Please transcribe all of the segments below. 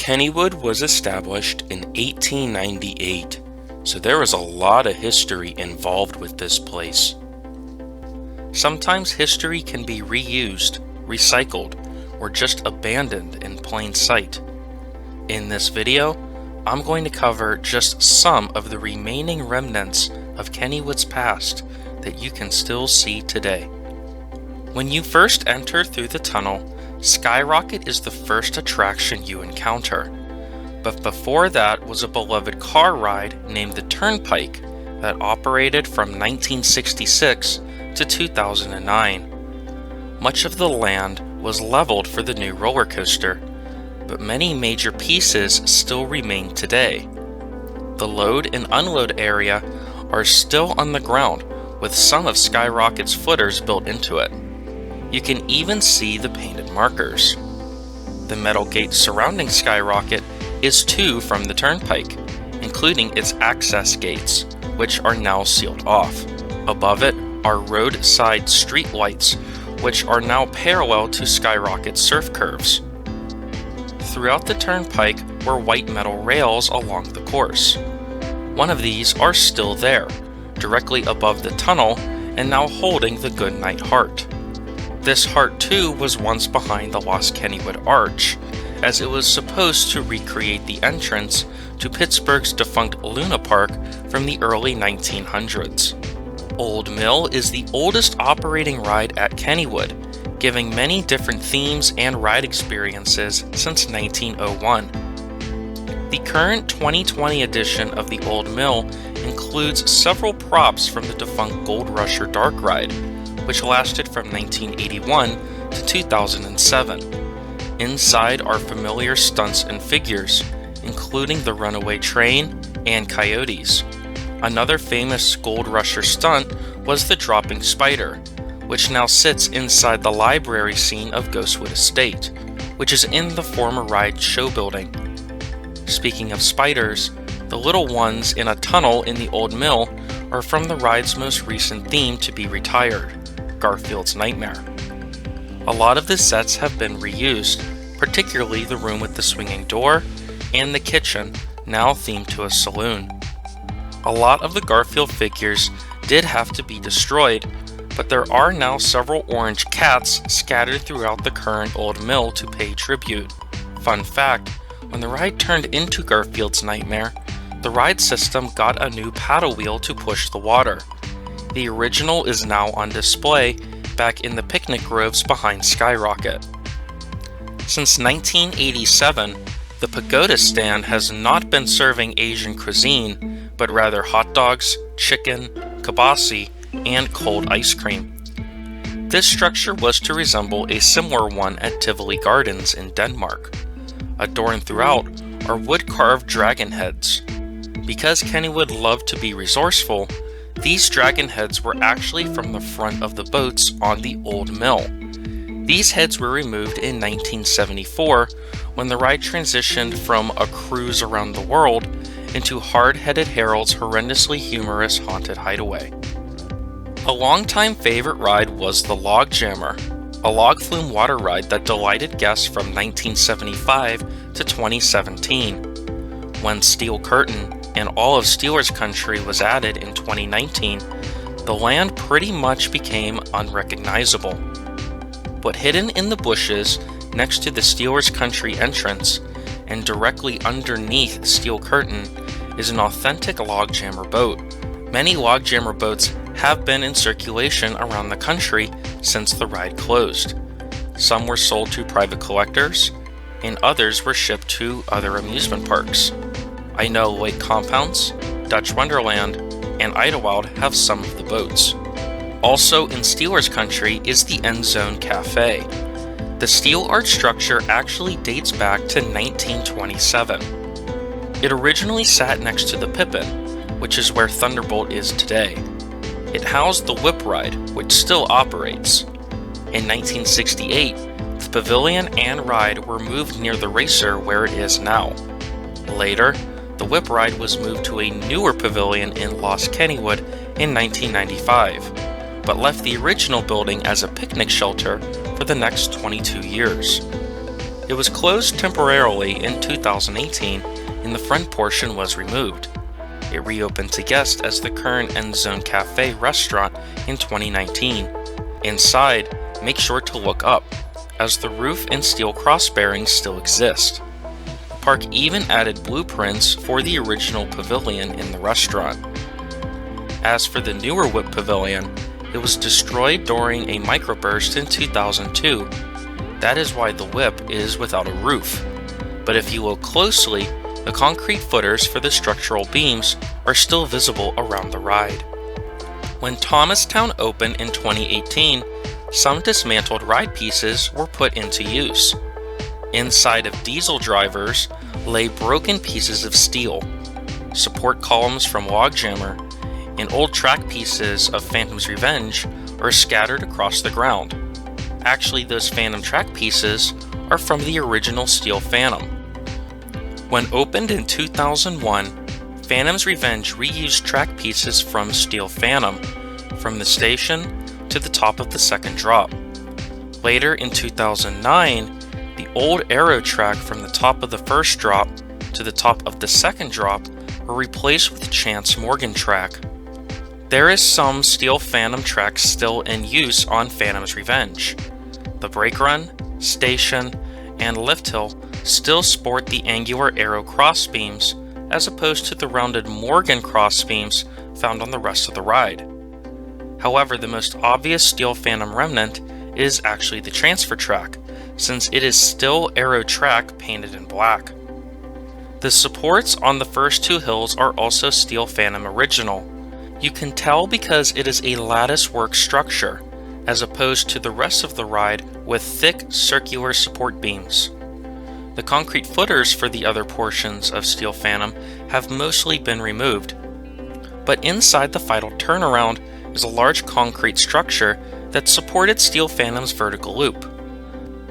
Kennywood was established in 1898, so there is a lot of history involved with this place. Sometimes history can be reused, recycled, or just abandoned in plain sight. In this video, I'm going to cover just some of the remaining remnants of Kennywood's past that you can still see today. When you first enter through the tunnel, Skyrocket is the first attraction you encounter. But before that was a beloved car ride named the Turnpike that operated from 1966 to 2009. Much of the land was leveled for the new roller coaster, but many major pieces still remain today. The load and unload area are still on the ground, with some of Skyrocket's footers built into it. You can even see the painted markers. The metal gate surrounding Skyrocket is too from the Turnpike, including its access gates, which are now sealed off. Above it are roadside street lights, which are now parallel to Skyrocket's surf curves. Throughout the Turnpike were white metal rails along the course. One of these are still there, directly above the tunnel and now holding the Goodnight Heart. This heart too was once behind the lost Kennywood Arch, as it was supposed to recreate the entrance to Pittsburgh's defunct Luna Park from the early 1900s. Old Mill is the oldest operating ride at Kennywood, giving many different themes and ride experiences since 1901. The current 2020 edition of the Old Mill includes several props from the defunct Gold Rusher Dark Ride, which lasted from 1981 to 2007. Inside are familiar stunts and figures, including the runaway train and coyotes. Another famous Gold Rusher stunt was the dropping spider, which now sits inside the library scene of Ghostwood Estate, which is in the former ride show building. Speaking of spiders, the little ones in a tunnel in the Old Mill are from the ride's most recent theme to be retired, Garfield's Nightmare. A lot of the sets have been reused, particularly the room with the swinging door and the kitchen, now themed to a saloon. A lot of the Garfield figures did have to be destroyed, but there are now several orange cats scattered throughout the current Old Mill to pay tribute. Fun fact, when the ride turned into Garfield's Nightmare, the ride system got a new paddle wheel to push the water. The original is now on display back in the picnic groves behind Skyrocket. Since 1987, the Pagoda stand has not been serving Asian cuisine, but rather hot dogs, chicken, kibasi, and cold ice cream. This structure was to resemble a similar one at Tivoli Gardens in Denmark. Adorned throughout are wood-carved dragon heads. Because Kennywood loved to be resourceful, these dragon heads were actually from the front of the boats on the Old Mill. These heads were removed in 1974 when the ride transitioned from a cruise around the world into Hard-Headed Harold's horrendously humorous haunted hideaway. A longtime favorite ride was the Log Jammer, a log flume water ride that delighted guests from 1975 to 2017. When Steel Curtain and all of Steelers Country was added in 2019, the land pretty much became unrecognizable. But hidden in the bushes next to the Steelers Country entrance and directly underneath Steel Curtain is an authentic log jammer boat. Many log jammer boats have been in circulation around the country since the ride closed. Some were sold to private collectors, and others were shipped to other amusement parks. I know Lake Compounce, Dutch Wonderland, and Idlewild have some of the boats. Also in Steelers Country is the End Zone Cafe. The steel arch structure actually dates back to 1927. It originally sat next to the Pippin, which is where Thunderbolt is today. It housed the Whip Ride, which still operates. In 1968, the Pavilion and ride were moved near the racer where it is now. Later, the Whip Ride was moved to a newer pavilion in Lost Kennywood in 1995, but left the original building as a picnic shelter for the next 22 years. It was closed temporarily in 2018 and the front portion was removed. It reopened to guests as the current End Zone Cafe restaurant in 2019. Inside, make sure to look up, as the roof and steel cross bearings still exist. The park even added blueprints for the original pavilion in the restaurant. As for the newer Whip Pavilion, it was destroyed during a microburst in 2002. That is why the Whip is without a roof. But if you look closely, the concrete footers for the structural beams are still visible around the ride. When Thomastown opened in 2018, some dismantled ride pieces were put into use. Inside of diesel drivers lay broken pieces of steel, support columns from Logjammer, and old track pieces of Phantom's Revenge are scattered across the ground. Actually, those Phantom track pieces are from the original Steel Phantom. When opened in 2001, Phantom's Revenge reused track pieces from Steel Phantom, from the station to the top of the second drop. Later in 2009, the old Aero track from the top of the first drop to the top of the second drop were replaced with Chance Morgan track. There is some Steel Phantom tracks still in use on Phantom's Revenge. The Brake Run, Station, and Lift Hill still sport the angular Aero crossbeams as opposed to the rounded Morgan crossbeams found on the rest of the ride. However, the most obvious Steel Phantom remnant is actually the transfer track, since it is still Aero track painted in black. The supports on the first two hills are also Steel Phantom original. You can tell because it is a lattice work structure, as opposed to the rest of the ride with thick circular support beams. The concrete footers for the other portions of Steel Phantom have mostly been removed, but inside the final turnaround is a large concrete structure that supported Steel Phantom's vertical loop.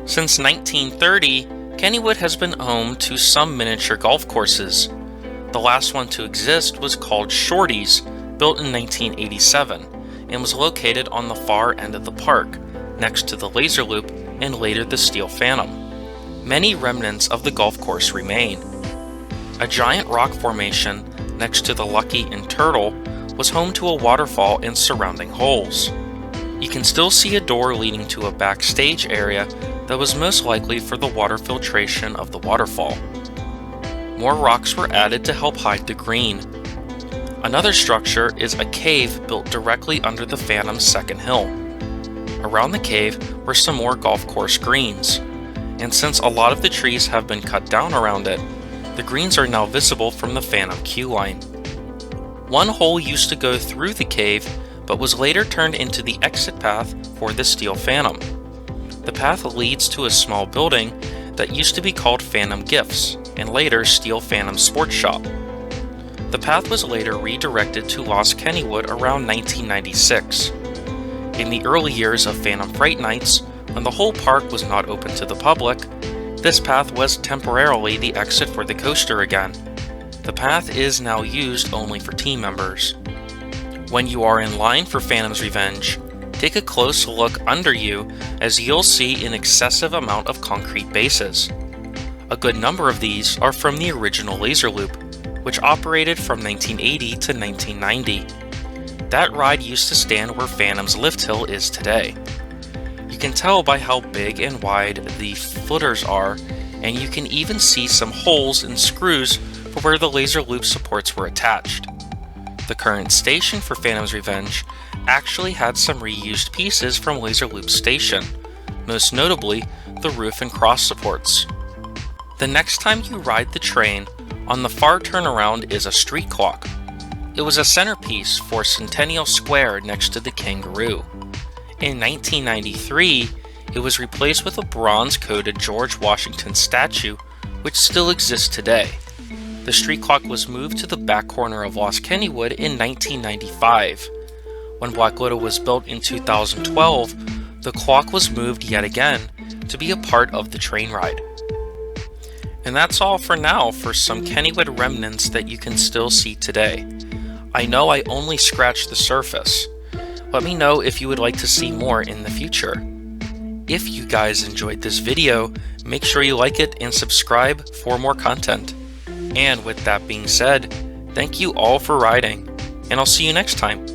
Since 1930, Kennywood has been home to some miniature golf courses. The last one to exist was called Shorty's, built in 1987, and was located on the far end of the park, next to the Laser Loop and later the Steel Phantom. Many remnants of the golf course remain. A giant rock formation next to the Lucky and Turtle was home to a waterfall and surrounding holes. You can still see a door leading to a backstage area that was most likely for the water filtration of the waterfall. More rocks were added to help hide the green. Another structure is a cave built directly under the Phantom's second hill. Around the cave were some more golf course greens, and since a lot of the trees have been cut down around it, the greens are now visible from the Phantom queue line. One hole used to go through the cave, but was later turned into the exit path for the Steel Phantom. The path leads to a small building that used to be called Phantom Gifts, and later Steel Phantom Sports Shop. The path was later redirected to Lost Kennywood around 1996. In the early years of Phantom Fright Nights, when the whole park was not open to the public, this path was temporarily the exit for the coaster again. The path is now used only for team members. When you are in line for Phantom's Revenge, take a close look under you as you'll see an excessive amount of concrete bases. A good number of these are from the original Laser Loop, which operated from 1980 to 1990. That ride used to stand where Phantom's Lift Hill is today. You can tell by how big and wide the footers are, and you can even see some holes and screws for where the Laser Loop supports were attached. The current station for Phantom's Revenge actually had some reused pieces from Laser Loop Station, most notably the roof and cross supports. The next time you ride the train, on the far turnaround is a street clock. It was a centerpiece for Centennial Square next to the Kangaroo. In 1993, it was replaced with a bronze-coated George Washington statue, which still exists today. The street clock was moved to the back corner of Lost Kennywood in 1995. When Black Widow was built in 2012, the clock was moved yet again to be a part of the train ride. And that's all for now for some Kennywood remnants that you can still see today. I know I only scratched the surface. Let me know if you would like to see more in the future. If you guys enjoyed this video, make sure you like it and subscribe for more content. And with that being said, thank you all for riding, and I'll see you next time.